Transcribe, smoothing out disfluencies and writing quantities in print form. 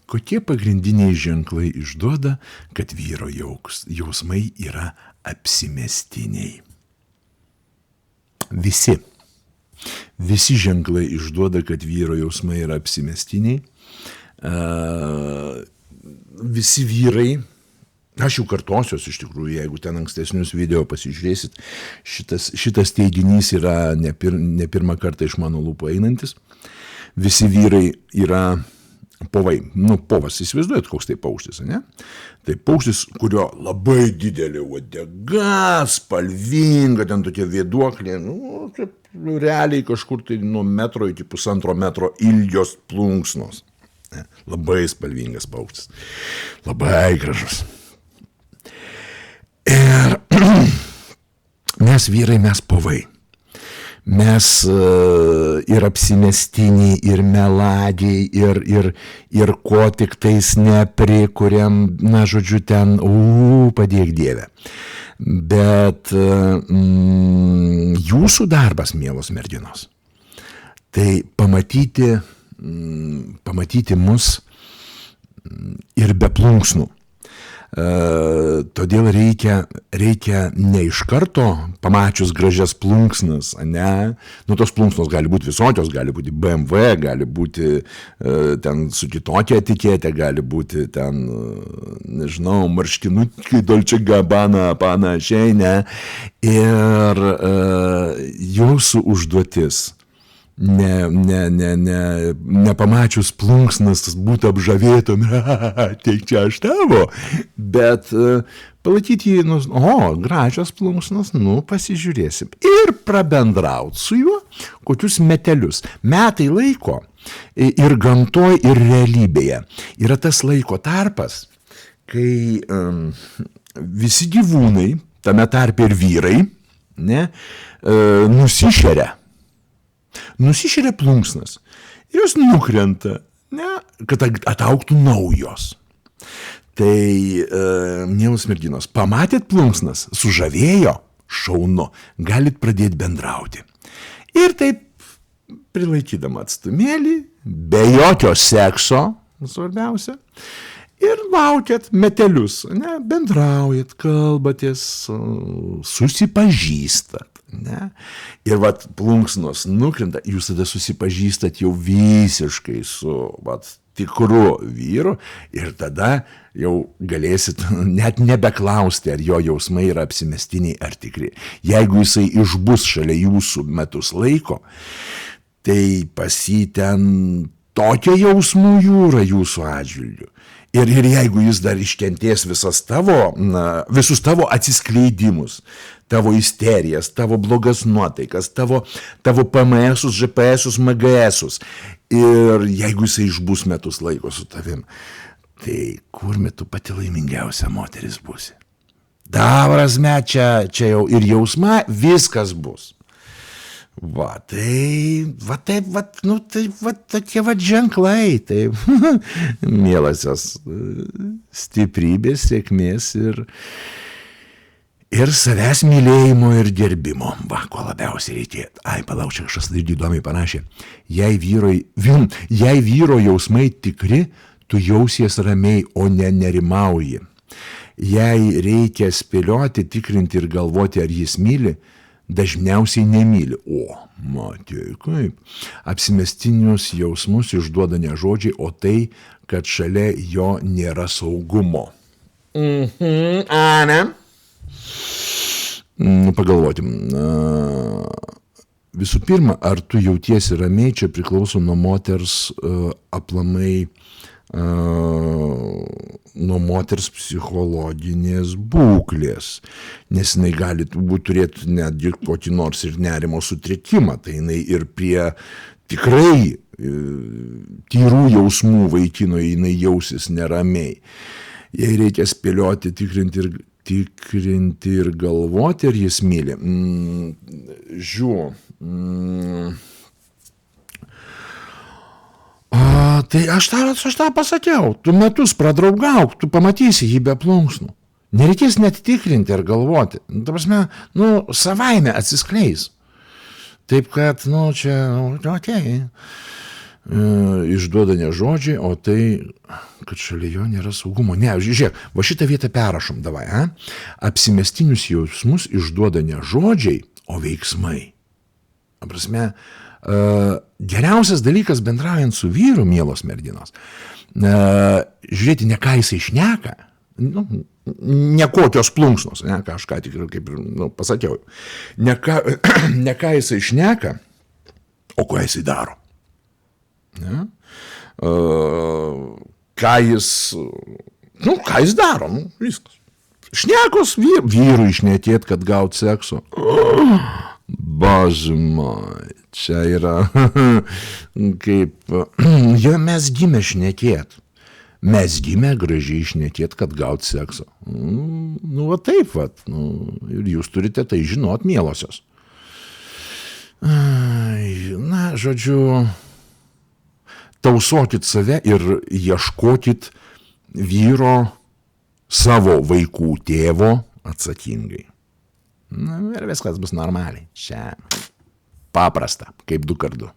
Kokie pagrindiniai ženklai išduoda, kad vyro jausmai yra apsimestiniai? Visi ženklai išduoda, kad vyro jausmai yra apsimestiniai. Visi vyrai, aš jau kartosiuos iš tikrųjų, jeigu ten ankstesnius video pasižiūrėsit, šitas teiginys yra ne pirmą kartą iš mano lūpų einantis. Visi vyrai yra povai. Povas, įsivaizduojat, koks tai paukštis, ne? Tai paukštis, kurio labai didelė uodega, spalvinga, ten tokie vėduoklė, realiai kažkur tai nuo metro iki 1,5 metro ilgios plunksnos. Labai spalvingas paukštis. Labai gražus. Ir mes vyrai, mes povai. Mes ir apsimestiniai, ir melagiai, ir ko tik tais neprikuriam, žodžiu, ten, padėk Dieve. Bet jūsų darbas, mielos merginos, tai pamatyti mus ir be plunksnų. Todėl reikia ne iš karto pamačius gražias plunksnas, ne? Tos plunksnos gali būti visokios, gali būti BMW, gali būti ten su kitokia etiketė, gali būti ten, nežinau, marškinukai Dolce Gabbana panašiai, ne? Ir jūsų užduotis nepamačius plunksnas būtų apžavėtom, teik čia aš tavo, bet palaikyti jį, gražios plunksnas, pasižiūrėsim. Ir prabendraut su juo kokius metelius. Metai laiko ir gamtoj, ir realybėje yra tas laiko tarpas, kai visi gyvūnai, tame tarpe ir vyrai, nusišeria plunksnas ir jos nukrenta, kad ataugtų naujos. Tai, mielos merginos, pamatėt plunksnas, sužavėjo, šaunu, galit pradėti bendrauti. Ir taip, prilaikydama atstumėlį, be jokio sekso, svarbiausia, ir laukiat metelius, bendraujat, kalbatės, susipažįstat. Ir plunksnos nukrenta, jūs tada susipažįstat jau visiškai su tikru vyru ir tada jau galėsit net nebeklausti, ar jo jausmai yra apsimestiniai ar tikri. Jeigu jisai išbus šalia jūsų metus laiko, tai pas jį ten tokia jausmų jūra jūsų atžvilgiu. Ir jeigu jis dar iškentės visus tavo atsiskleidimus, tavo isterijas, tavo blogas nuotaikas, tavo PMS-us, GPS-us, MGS-us, ir jeigu jisai išbus metus laiko su tavim, tai kur tu pati laimingiausia moteris būsi? Prasme, čia jau ir jausma, viskas bus. Tokie ženklai, taip, mielasios, stiprybės, sėkmės ir savęs mylėjimo ir gerbimo. Ko labiausiai reikėtų. Palauk, čia kažkas įdomiai panašiai. Jei vyro jausmai tikri, tu jausies ramiai, o ne nerimauji. Jei reikia spėlioti, tikrinti ir galvoti, ar jis myli, dažniausiai nemyli. Matė, kaip. Apsimestinius jausmus išduoda ne žodžiai, o tai, kad šalia jo nėra saugumo. Ana? Pagalvotim. Visų pirma, ar tu jautiesi ramiai, čia priklauso nuo moters aplamai, nuo moters psichologinės būklės, nes jinai gali turėti netgi kokį nors ir nerimo sutrikimą, tai jinai ir prie tikrai tyrų jausmų vaikino jinai jausis neramiai. Jei reikia spėlioti, tikrinti ir galvoti, ar jis myli. Tai aš tą pasakiau, tu metus pradraugauk, tu pamatysi jį be plunksnų. Nereikės net tikrinti ar galvoti. Ta prasme, savaime atsiskleis. Taip kad, čia, okei. išduoda ne žodžiai, o tai, kad šalia jo nėra saugumo. Ne, žiūrėk, va šitą vietą perrašom davai. Apsimestinius jausmus išduoda ne žodžiai, o veiksmai. Prasme, geriausias dalykas bendraujant su vyru, mielos merginos, žiūrėti, ne ką jisai šneka, ne kokios plunksnos, ne, ką aš ką tik kaip pasakiau, ne ką jisai šneka, o ko jisai daro. Ne? Ką jis daro, viskas. Šnekos vyrui šnekėt, kad gaut sekso. Bože moj, čia yra kaip, mes gimė šnekėt. Mes gimė gražiai šnekėt, kad gaut sekso. Va taip, ir jūs turite tai žinot, mielosios. Na, žodžiu, tausokit save ir ieškokit vyro savo vaikų tėvo atsakingai. Ir viskas bus normaliai. Čia paprasta, kaip 2x2.